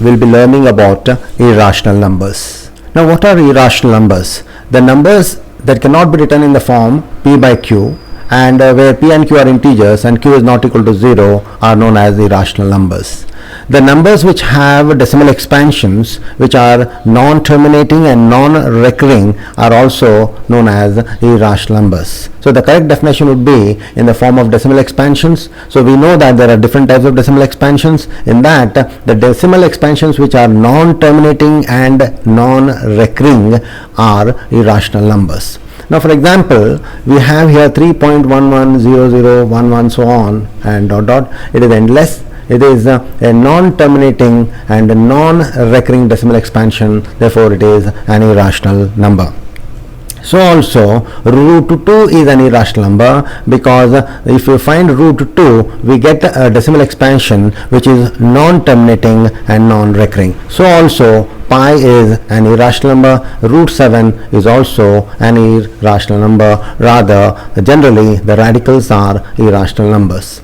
we'll be learning about irrational numbers. Now, what are irrational numbers? The numbers that cannot be written in the form p by q, and where p and q are integers and q is not equal to 0 are known as irrational numbers. The numbers which have decimal expansions, which are non-terminating and non-recurring, are also known as irrational numbers. So the correct definition would be in the form of decimal expansions. So we know that there are different types of decimal expansions. In that, the decimal expansions which are non-terminating and non-recurring are irrational numbers. Now, for example, we have here 3.110011 so on and dot dot. It is endless. It is a non-terminating and a non-recurring decimal expansion. Therefore, it is an irrational number. So also root 2 is an irrational number, because if you find root 2, we get a decimal expansion which is non-terminating and non-recurring. So also pi is an irrational number, root 7 is also an irrational number. Rather, generally the radicals are irrational numbers.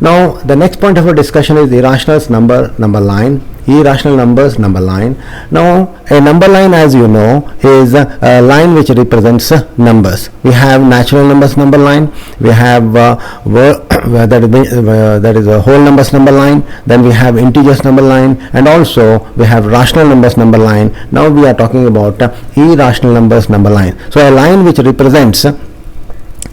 Now, the next point of our discussion is irrationals number line. Irrational numbers number line. Now, a number line, as you know, is a line which represents numbers. We have natural numbers number line, we have that is a whole numbers number line, then we have integers number line, and also we have rational numbers number line. Now we are talking about irrational numbers number line. So a line which represents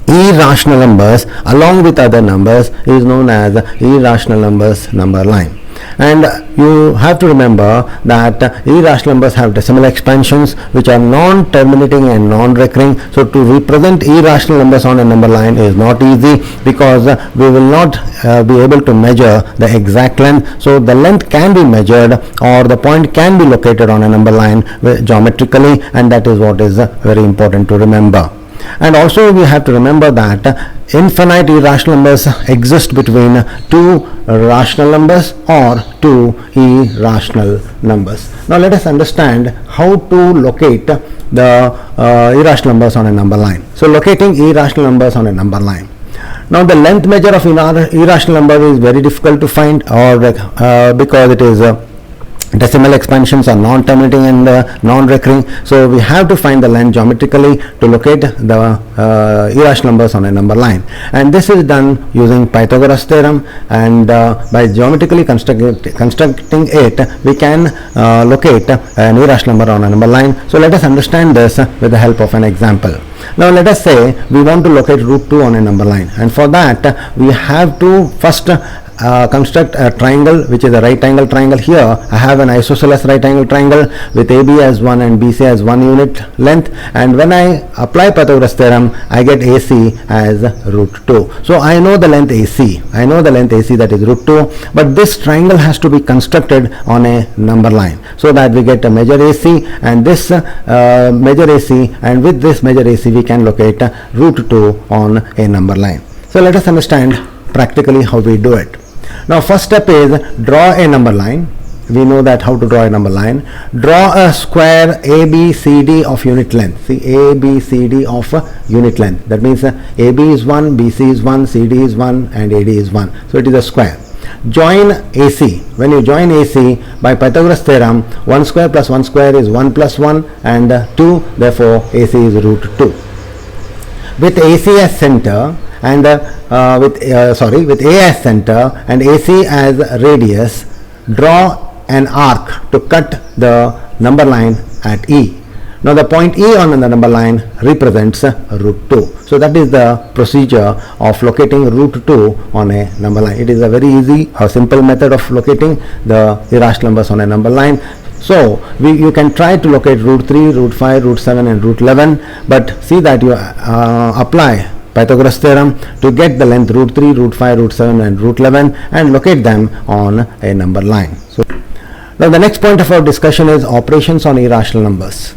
irrational numbers along with other numbers is known as irrational numbers number line. And you have to remember that irrational numbers have decimal expansions which are non-terminating and non-recurring. So to represent irrational numbers on a number line is not easy, because we will not be able to measure the exact length. So the length can be measured, or the point can be located on a number line geometrically, and that is what is very important to remember. And also we have to remember that infinite irrational numbers exist between two rational numbers or two irrational numbers. Now let us understand how to locate the irrational numbers on a number line. So locating irrational numbers on a number line. Now the length measure of irrational number is very difficult to find, or because it is decimal expansions are non-terminating and non-recurring. So we have to find the length geometrically to locate the irrational numbers on a number line, and this is done using Pythagoras theorem, and by geometrically constructing it, we can locate an irrational number on a number line. So let us understand this with the help of an example. Now let us say we want to locate root 2 on a number line, and for that we have to first construct a triangle which is a right angle triangle. Here I have an isosceles right angle triangle with AB as 1 and BC as 1 unit length, and when I apply Pythagoras theorem, I get AC as root 2. So I know the length AC, that is root 2, but this triangle has to be constructed on a number line, so that we get a measure AC, and this measure AC, and with this measure AC we can locate root 2 on a number line. So let us understand practically how we do it. Now first step is draw a number line. We know that how to draw a number line. Draw a square ABCD of unit length. See, ABCD of unit length. That means AB is 1, BC is 1, CD is 1, and AD is 1. So it is a square. Join AC. When you join AC by Pythagoras theorem, 1 square plus 1 square is 1 plus 1 and 2. Therefore AC is root 2. With AC as center and with A as center and AC as radius, draw an arc to cut the number line at E. Now the point E on the number line represents root 2. So that is the procedure of locating root 2 on a number line. It is a very easy or simple method of locating the irrational numbers on a number line. So you can try to locate root 3, root 5, root 7 and root 11, but see that you apply Pythagoras theorem to get the length root 3, root 5, root 7 and root 11 and locate them on a number line. So now the next point of our discussion is operations on irrational numbers.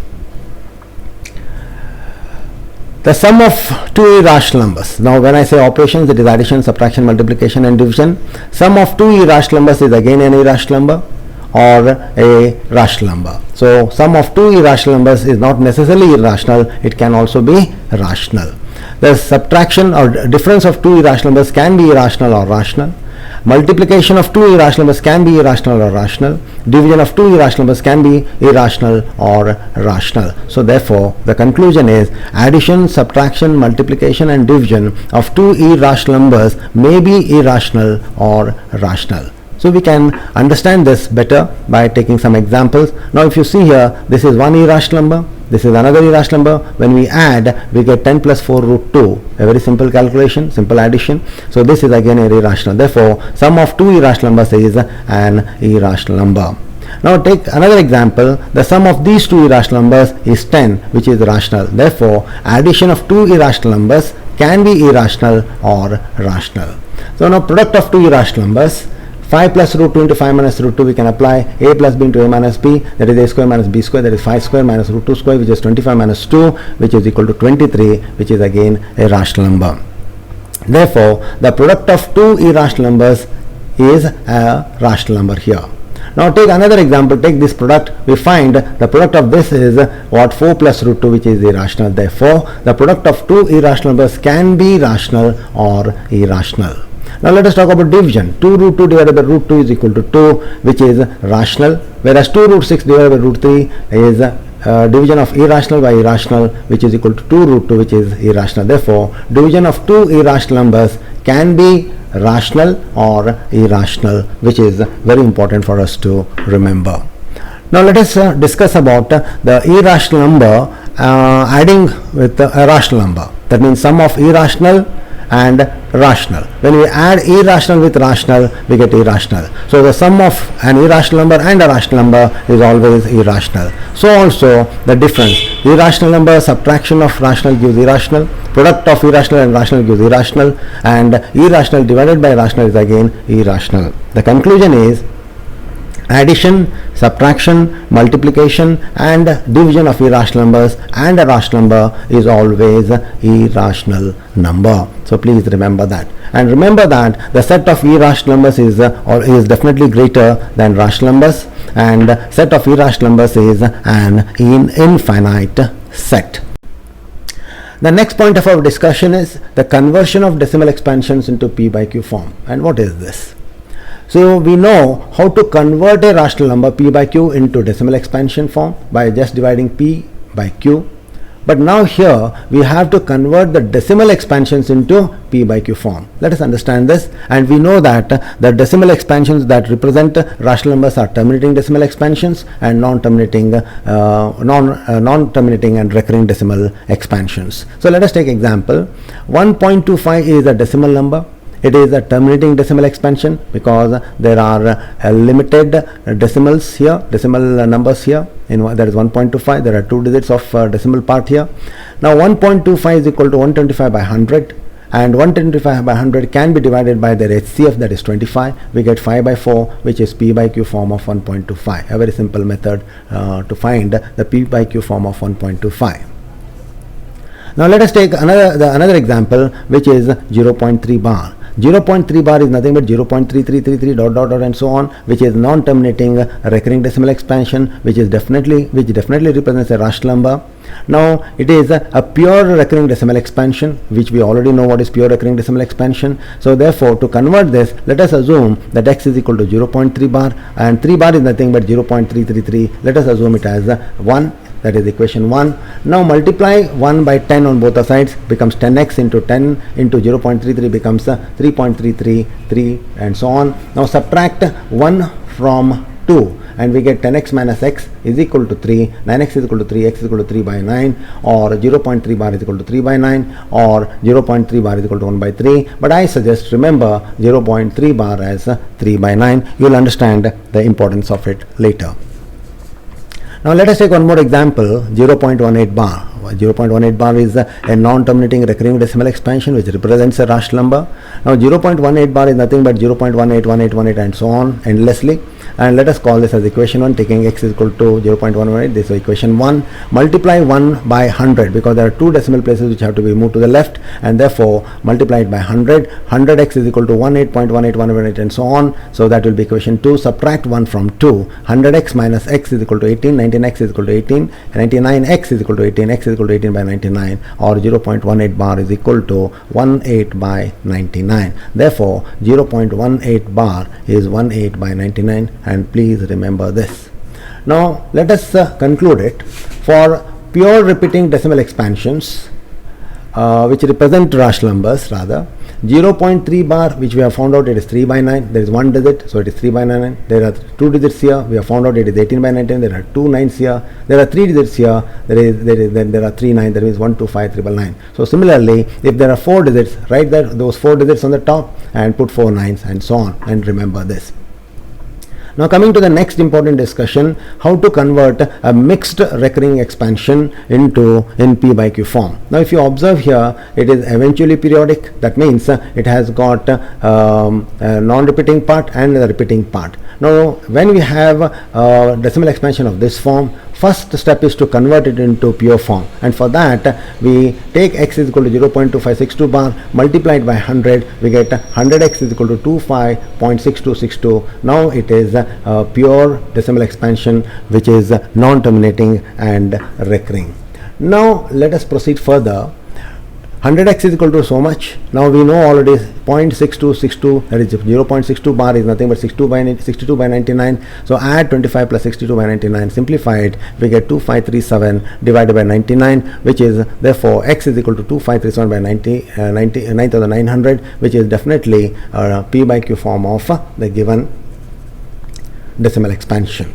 The sum of two irrational numbers. Now when I say operations, it is addition, subtraction, multiplication and division. Sum of two irrational numbers is again an irrational number or a rational number. So sum of two irrational numbers is not necessarily irrational, it can also be rational. The subtraction or difference of two irrational numbers can be irrational or rational. Multiplication of two irrational numbers can be irrational or rational. Division of two irrational numbers can be irrational or rational. So therefore, the conclusion is addition, subtraction, multiplication and division of two irrational numbers may be irrational or rational. So we can understand this better by taking some examples. Now if you see here, this is one irrational number, this is another irrational number. When we add, we get 10 plus 4 root 2. A very simple calculation, simple addition. So this is again an irrational. Therefore, sum of two irrational numbers is an irrational number. Now take another example. The sum of these two irrational numbers is 10, which is rational. Therefore, addition of two irrational numbers can be irrational or rational. So now product of two irrational numbers, 5 plus root 2 into 5 minus root 2, we can apply a plus b into a minus b, that is a square minus b square, that is 5 square minus root 2 square, which is 25 minus 2, which is equal to 23, which is again a rational number. Therefore, the product of two irrational numbers is a rational number here. Now take another example, take this product, we find the product of this is what, 4 plus root 2, which is irrational. Therefore, the product of two irrational numbers can be rational or irrational. Now let us talk about division. 2 root 2 divided by root 2 is equal to 2, which is rational, whereas 2 root 6 divided by root 3 is division of irrational by irrational, which is equal to 2 root 2, which is irrational. Therefore, division of two irrational numbers can be rational or irrational, which is very important for us to remember. Now let us discuss about the irrational number adding with a rational number. That means sum of irrational and rational. When we add irrational with rational, we get irrational. So the sum of an irrational number and a rational number is always irrational. So also the difference, irrational number subtraction of rational gives irrational, product of irrational and rational gives irrational, and irrational divided by rational is again irrational. The conclusion is addition, subtraction, multiplication and division of irrational numbers and a rational number is always irrational number. So please remember that. And remember that the set of irrational numbers is definitely greater than rational numbers, and set of irrational numbers is an infinite set. The next point of our discussion is the conversion of decimal expansions into p by q form. And what is this? So we know how to convert a rational number p by q into decimal expansion form by just dividing p by q. But now here we have to convert the decimal expansions into p by q form. Let us understand this, and we know that the decimal expansions that represent rational numbers are terminating decimal expansions and non-terminating and recurring decimal expansions. So let us take example. 1.25 is a decimal number. It is a terminating decimal expansion because there are limited decimals here, decimal numbers here. That is 1.25. There are two digits of decimal part here. Now 1.25 is equal to 125 by 100, and 125 by 100 can be divided by their HCF, that is 25. We get 5 by 4, which is p by q form of 1.25. A very simple method to find the p by q form of 1.25. Now let us take another example, which is 0.3 bar. 0.3 bar is nothing but 0.3333 dot dot dot and so on, which is non-terminating recurring decimal expansion, which definitely represents a rational number. Now it is a pure recurring decimal expansion, which we already know what is pure recurring decimal expansion. So therefore, to convert this, let us assume that x is equal to 0.3 bar, and 3 bar is nothing but 0.333. Let us assume it as 1. That is equation 1. Now multiply 1 by 10 on both the sides, becomes 10x into 10 into 0.33 becomes 3.333 and so on. Now subtract 1 from 2 and we get 10x minus x is equal to 3, 9x is equal to 3, x is equal to 3 by 9, or 0.3 bar is equal to 3 by 9, or 0.3 bar is equal to 1 by 3. But I suggest remember 0.3 bar as 3 by 9. You will understand the importance of it later. Now let us take one more example, 0.18 bar. 0.18 bar is a non-terminating recurring decimal expansion which represents a rational number. Now 0.18 bar is nothing but 0.181818 and so on endlessly. And let us call this as equation 1, taking x is equal to 0.118. This is equation 1. Multiply 1 by 100 because there are two decimal places which have to be moved to the left, and therefore multiply it by 100. 100x is equal to 18.1818 and so on. So that will be equation 2. Subtract 1 from 2. 100x minus x is equal to 18. 19x is equal to 18. 99x is equal to 18. X is is equal to 18 by 99, or 0.18 bar is equal to 18 by 99. Therefore 0.18 bar is 18 by 99, and please remember this. Now let us conclude it. For pure repeating decimal expansions, which represent rational numbers rather, 0.3 bar, which we have found out it is 3 by 9, there is one digit, so it is 3 by 9. There are two digits here, we have found out it is 18 by 19. There are two 9s here, there are three digits here, there are 3 9, there is 1 2 5 999. So similarly, if there are four digits, write those four digits on the top and put 4 9s and so on, and remember this. Now coming to the next important discussion, how to convert a mixed recurring expansion into in P by Q form. Now if you observe here, it is eventually periodic. That means it has got a non-repeating part and a repeating part. Now when we have a decimal expansion of this form, first step is to convert it into pure form, and for that we take x is equal to 0.2562 bar, multiplied by 100, we get 100x is equal to 25.6262. Now it is a pure decimal expansion which is non-terminating and recurring. Now let us proceed further. 100x is equal to so much. Now we know already 0.6262, that is 0.62 bar is nothing but 62 by 99. So add 25 plus 62 by 99, simplify it, we get 2537 divided by 99, which is therefore x is equal to 2537 by 9900, which is definitely a P by Q form of the given decimal expansion.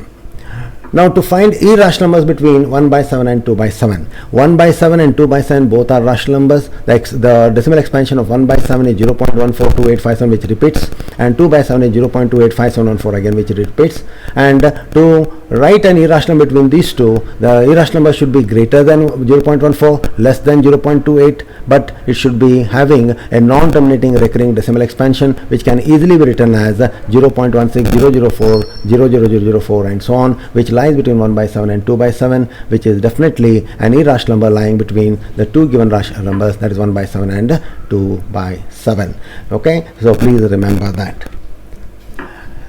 Now to find irrational numbers between 1 by 7 and 2 by 7. 1 by 7 and 2 by 7 both are rational numbers. The decimal expansion of 1 by 7 is 0.142857, which repeats, and 2 by 7 is 0.285714 again, which repeats. And to write an irrational between these two, the irrational number should be greater than 0.14, less than 0.28, but it should be having a non-terminating recurring decimal expansion, which can easily be written as 0.16004, and so on, which lies between 1 by 7 and 2 by 7, which is definitely an irrational number lying between the two given rational numbers, that is 1 by 7 and 2 by 7. Okay, so please remember that.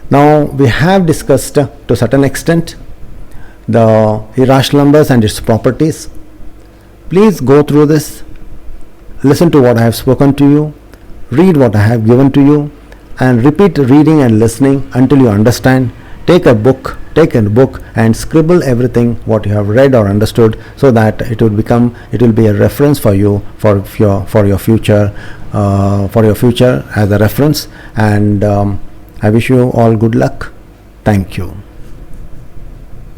Now we have discussed to a certain extent the irrational numbers and its properties. Please go through this, listen to what I have spoken to you, read what I have given to you, and repeat reading and listening until you understand. Take a book and scribble everything what you have read or understood, so that it will be a reference for you for your future as a reference. And I wish you all good luck. Thank you.